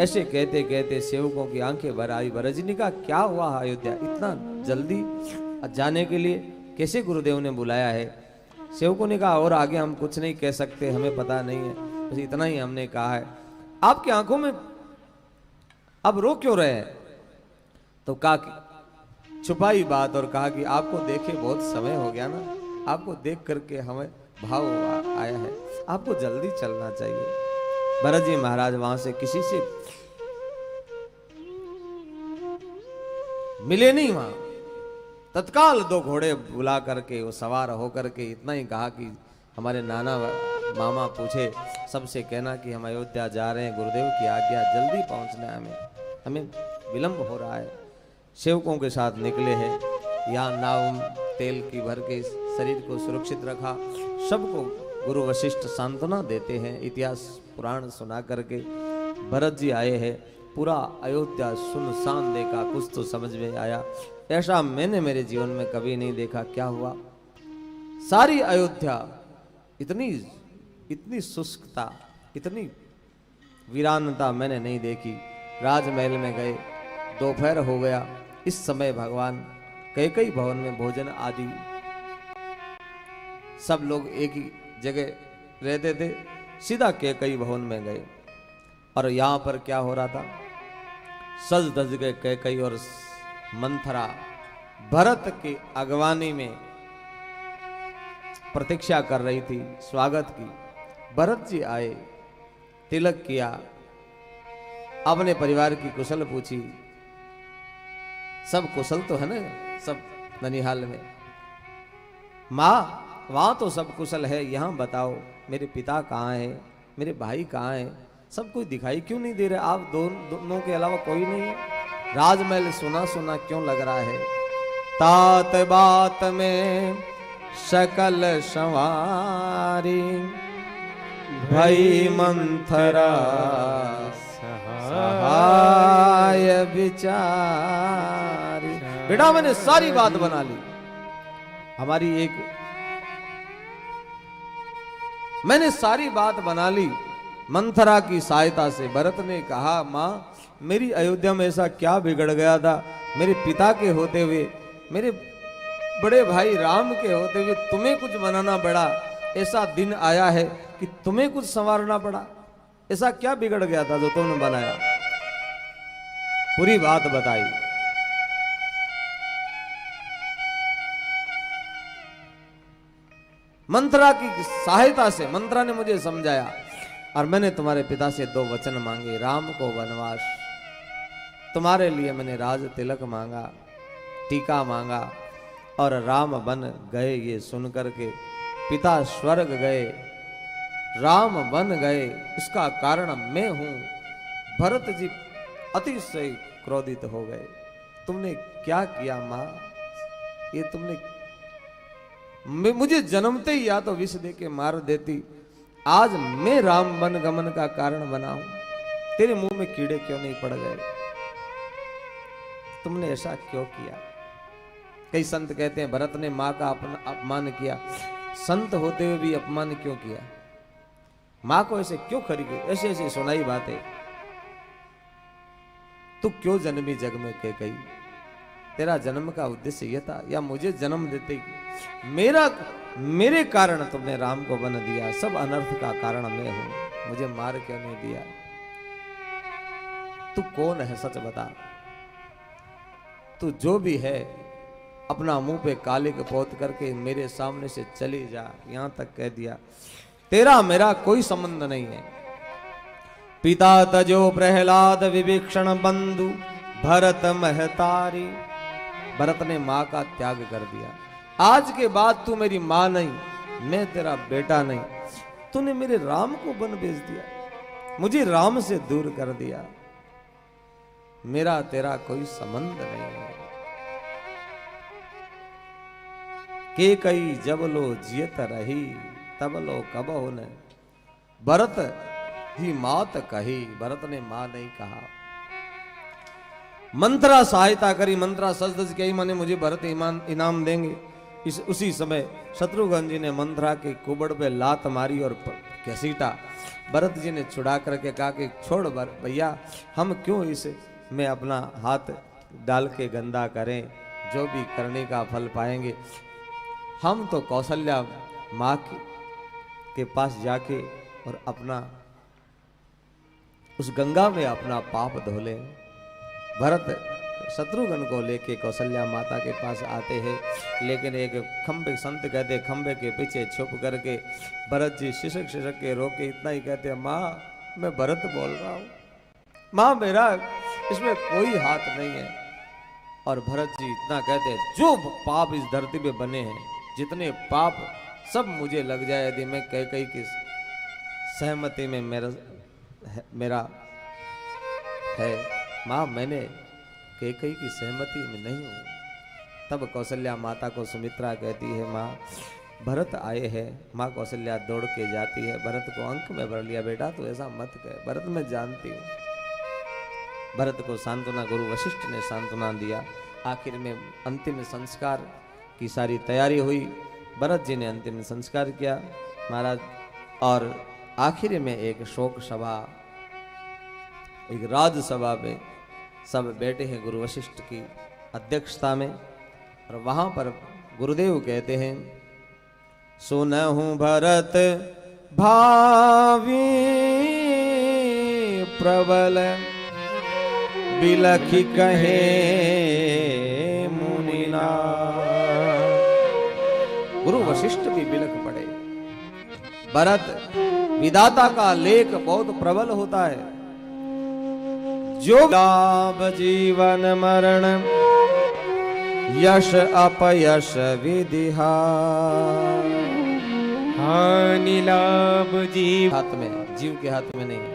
ऐसे कहते कहते सेवकों की आंखें भर आई। भरत जी ने कहा क्या हुआ अयोध्या, इतना जल्दी जाने के लिए कैसे गुरुदेव ने बुलाया है? सेवकों ने कहा और आगे हम कुछ नहीं कह सकते, हमें पता नहीं है, बस इतना ही हमने कहा है। आपकी आंखों में अब रो क्यों रहे हैं? तो कहा कि छुपाई बात और कहा कि आपको देखे बहुत समय हो गया ना, आपको देख करके हमें भाव आया है, आपको जल्दी चलना चाहिए। भरत जी महाराज वहां से किसी से मिले नहीं, वहां तत्काल 2 घोड़े बुला करके वो सवार होकर के इतना ही कहा कि हमारे नाना मामा पूछे सबसे कहना कि हम अयोध्या जा रहे हैं, गुरुदेव की आज्ञा, जल्दी पहुंचना है, हमें विलंब हो रहा है। सेवकों के साथ निकले हैं, यहाँ नाव तेल की भर के शरीर को सुरक्षित रखा। सबको गुरु वशिष्ठ सांत्वना देते हैं, इतिहास पुराण सुना करके। भरत जी आए हैं, पूरा अयोध्या सुनसान देखा, कुछ तो समझ में आया, ऐसा मैंने मेरे जीवन में कभी नहीं देखा। क्या हुआ? सारी अयोध्या इतनी शुष्कता, इतनी वीरानता मैंने नहीं देखी। राजमहल में गए, दोपहर हो गया, इस समय भगवान कैकेयी भवन में भोजन आदि सब लोग एक ही जगह रहते थे, सीधा कैकेयी भवन में गए। और यहां पर क्या हो रहा था? सज धज गए कैकेयी और मंथरा भरत की अगवानी में प्रतीक्षा कर रही थी, स्वागत की। भरत जी आए, तिलक किया, अपने परिवार की कुशल पूछी। सब कुशल तो है ना, सब ननिहाल में। माँ वहां तो सब कुशल है, यहां बताओ मेरे पिता कहाँ है, मेरे भाई कहाँ है? सब कोई दिखाई क्यों नहीं दे रहा? आप दोनों के अलावा कोई नहीं है। राजमहल सुना सुना क्यों लग रहा है? तात बात में सकल संवारी, भई मंथरा सहाय विचारी। बेटा मैंने सारी बात बना ली, मैंने सारी बात बना ली मंथरा की सहायता से। भरत ने कहा माँ मेरी अयोध्या में ऐसा क्या बिगड़ गया था? मेरे पिता के होते हुए, मेरे बड़े भाई राम के होते हुए तुम्हें कुछ बनाना पड़ा? ऐसा दिन आया है कि तुम्हें कुछ संवारना पड़ा? ऐसा क्या बिगड़ गया था जो तुमने बनाया? पूरी बात बताई। मंत्रा की सहायता से मंत्रा ने मुझे समझाया और मैंने तुम्हारे पिता से 2 वचन मांगे। राम को वनवास, तुम्हारे लिए मैंने राज तिलक मांगा, टीका मांगा, और राम बन गए। ये सुन करके पिता स्वर्ग गए, राम बन गए, इसका कारण मैं हूं। भरत जी अतिशय क्रोधित हो गए। तुमने क्या किया मां? ये तुमने मुझे जन्मते ही या तो विष दे के मार देती, आज मैं राम वन गमन का कारण बनाऊं। तेरे मुंह में कीड़े क्यों नहीं पड़ गए? तुमने ऐसा क्यों किया? कई संत कहते हैं भरत ने मां का अपमान किया। संत होते हुए भी अपमान क्यों किया? मां को ऐसे क्यों खरी गई? ऐसे ऐसे सुनाई बातें। तू क्यों जन्मी जग में कैकेयी? तेरा जन्म का उद्देश्य यह था, या मुझे जन्म देते मेरे कारण तुमने राम को वन दिया? सब अनर्थ का कारण मैं हूं, मुझे मार क्यों नहीं दिया? तू कौन है? सच बता। तू जो भी है अपना मुंह पे काले के पोत करके मेरे सामने से चली जा। यहां तक कह दिया, तेरा मेरा कोई संबंध नहीं है। पिता तजो प्रहलाद विभीषण बंधु भरत महतारी। भरत ने मां का त्याग कर दिया। आज के बाद तू मेरी मां नहीं, मैं तेरा बेटा नहीं। तूने मेरे राम को वन भेज दिया, मुझे राम से दूर कर दिया। मेरा तेरा कोई संबंध नहीं है। कैकेयी जब लो जियत रही, तब लो कबहु न भरत ही मात कही। भरत ने मां नहीं कहा। मंत्रा सहायता करी, मंत्रा सज के माने मुझे भरत इनाम देंगे। उसी समय शत्रुघ्न जी ने मंत्रा के कुबड़ पे लात मारी और घसीटा। भरत जी ने छुड़ा करके कहा कि छोड़ भैया, हम क्यों इस में अपना हाथ डाल के गंदा करें, जो भी करने का फल पाएंगे। हम तो कौशल्या माँ के पास जाके और अपना उस गंगा में अपना पाप धो लें। भरत शत्रुघ्न को लेके कौशल्या माता के पास आते हैं, लेकिन एक खंबे, संत कहते खंबे के पीछे छुप करके भरत जी शिशक शिशक के रोके इतना ही कहते हैं, माँ मैं भरत बोल रहा हूँ, माँ मेरा इसमें कोई हाथ नहीं है। और भरत जी इतना कहते हैं, जो पाप इस धरती पे बने हैं, जितने पाप सब मुझे लग जाए यदि मैं कई की सहमति में मेरा है। माँ मैंने कई की सहमति में नहीं हूँ। तब कौशल्या माता को सुमित्रा कहती है, माँ भरत आए हैं। माँ कौशल्या दौड़ के जाती है, भरत को अंक में भर लिया, बेटा तो ऐसा मत कह, भरत मैं जानती हूँ। भरत को सांत्वना गुरु वशिष्ठ ने सांत्वना दिया। आखिर में अंतिम संस्कार की सारी तैयारी हुई। भरत जी ने अंतिम संस्कार किया महाराज, और आखिर में एक शोक सभा, एक राजसभा में सब बैठे हैं गुरु वशिष्ठ की अध्यक्षता में। और वहां पर गुरुदेव कहते हैं, सुनहु भरत भावी प्रबल, बिलखि कहे मुनिना। गुरु वशिष्ठ भी बिलख पड़े। भरत विधाता का लेख बहुत प्रबल होता है। जो लाभ जीवन मरण, यश अपयश विधिहा। हानि लाभ जीव हाथ में, जीव के हाथ में नहीं है।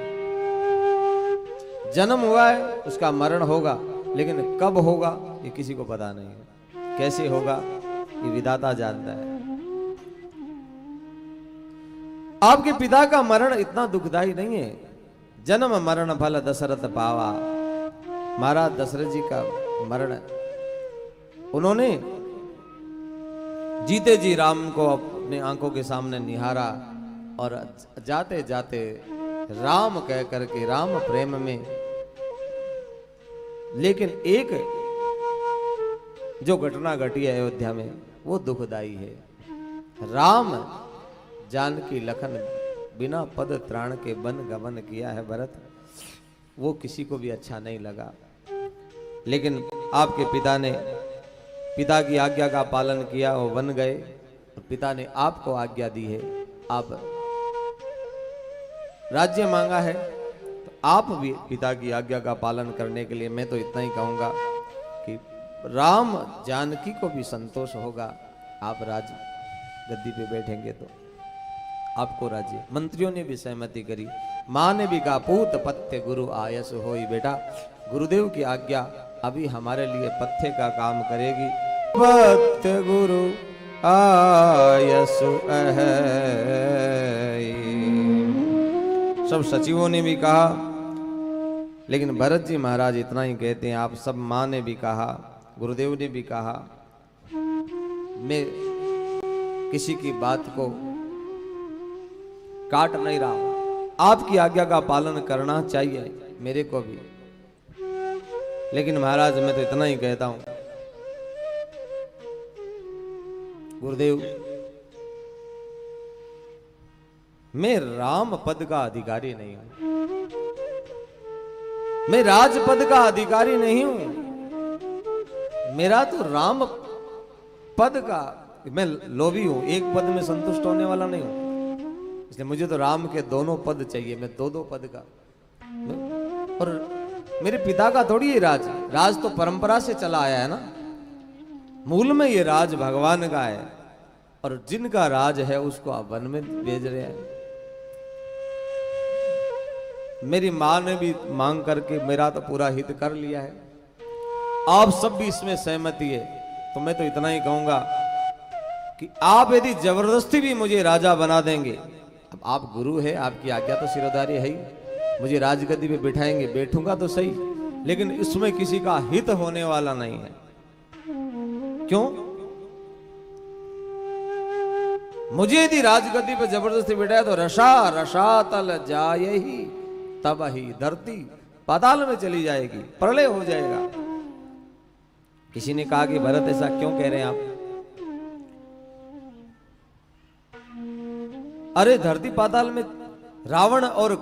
जन्म हुआ है, उसका मरण होगा, लेकिन कब होगा ये किसी को पता नहीं है। कैसे होगा ये विधाता जानता है। आपके पिता का मरण इतना दुखदाई नहीं है। जन्म मरण फल दशरथ पावा। महाराज दशरथ जी का मरण, उन्होंने जीते जी राम को अपने आंखों के सामने निहारा, और जाते जाते राम कह करके राम प्रेम में। लेकिन एक जो घटना घटी है अयोध्या में, वो दुखदाई है। राम जानकी लखन बिना पद त्राण के वन गमन किया है भरत, वो किसी को भी अच्छा नहीं लगा। लेकिन आपके पिता ने पिता की आज्ञा का पालन किया, वो वन गए, और पिता ने आपको आज्ञा दी है, आप राज्य मांगा है, तो आप भी पिता की आज्ञा का पालन करने के लिए, मैं तो इतना ही कहूंगा कि राम जानकी को भी संतोष होगा, आप राज गद्दी पे बैठेंगे तो आपको राज्य। मंत्रियों ने भी सहमति करी, मां ने भी कहा, पूत पथ्य गुरु आयस होई। बेटा गुरुदेव की आज्ञा अभी हमारे लिए पथ्य का काम करेगी। पथ्य गुरु आयस सब सचिवों ने भी कहा, लेकिन भरत जी महाराज इतना ही कहते हैं, आप सब मां ने भी कहा, गुरुदेव ने भी कहा, मैं किसी की बात को काट नहीं रहा हूं, आपकी आज्ञा का पालन करना चाहिए मेरे को भी। लेकिन महाराज मैं तो इतना ही कहता हूं, गुरुदेव मैं राम पद का अधिकारी नहीं हूं, मैं राजपद का अधिकारी नहीं हूं, मेरा तो राम पद का, मैं लोभी हूं, एक पद में संतुष्ट होने वाला नहीं हूं। इसलिए मुझे तो राम के दोनों पद चाहिए, मैं दो पद का। और मेरे पिता का थोड़ी ये राज तो परंपरा से चला आया है ना, मूल में ये राज भगवान का है, और जिनका राज है उसको आप वन में भेज रहे हैं। मेरी मां ने भी मांग करके मेरा तो पूरा हित कर लिया है, आप सब भी इसमें सहमति है, तो मैं तो इतना ही कहूंगा कि आप यदि जबरदस्ती भी मुझे राजा बना देंगे, अब आप गुरु है, आपकी आज्ञा तो सिरोधारी है ही, मुझे राजगद्दी पे बिठाएंगे, बैठूंगा तो सही, लेकिन इसमें किसी का हित होने वाला नहीं है। क्यों? मुझे यदि राजगद्दी पर जबरदस्ती बिठाया तो रसा रसातल जाए ही तब ही धरती पाताल में चली जाएगी, प्रलय हो जाएगा। किसी ने कहा कि भरत ऐसा क्यों कह रहे हैं आप? अरे धरती पाताल में रावण और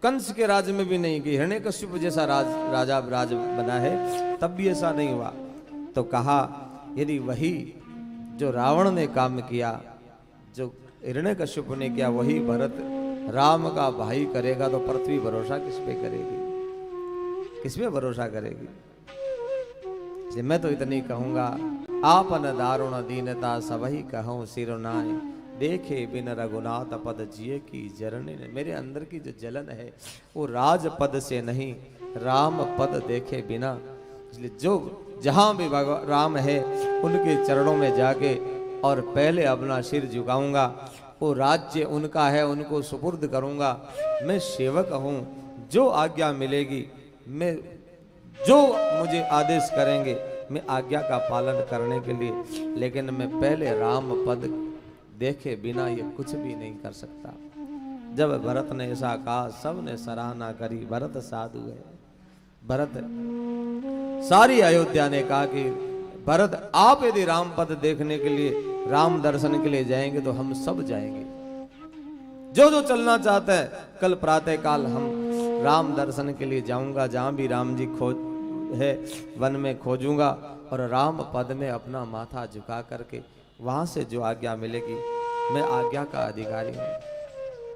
कंस के राज्य में भी नहीं, कि हिरण्यकश्यप जैसा राजा बना है तब भी ऐसा नहीं हुआ। तो कहा यदि वही जो रावण ने काम किया, जो हिरण्यकश्यप ने किया, वही भरत राम का भाई करेगा तो पृथ्वी भरोसा किस पे करेगी? किस पे भरोसा करेगी? मैं तो इतनी कहूंगा, आपन दारुण दीनता सबही कहूं सिरनाए, देखे बिन रघुनाथ पद जिए की जरने। मेरे अंदर की जो जलन है वो राज पद से नहीं, राम पद देखे बिना। इसलिए जो जहां भी भगवान राम है उनके चरणों में जाके और पहले अपना सिर झुकाऊंगा। वो राज्य उनका है, उनको सुपुर्द करूंगा। मैं सेवक हूं, जो आज्ञा मिलेगी, मैं जो मुझे आदेश करेंगे मैं आज्ञा का पालन करने के लिए, लेकिन मैं पहले राम पद देखे बिना ये कुछ भी नहीं कर सकता। जब भरत ने ऐसा कहा सबने सराहना करी, भरत साधु है। भरत, सारी अयोध्या ने कहा कि भरत आप यदि राम पद देखने के लिए, राम दर्शन के लिए जाएंगे तो हम सब जाएंगे। जो जो चलना चाहता है कल प्रातः काल हम राम दर्शन के लिए जाऊंगा, जहां भी राम जी खोज है वन में खोजूंगा और राम पद में अपना माथा झुका करके वहां से जो आज्ञा मिलेगी, मैं आज्ञा का अधिकारी हूं।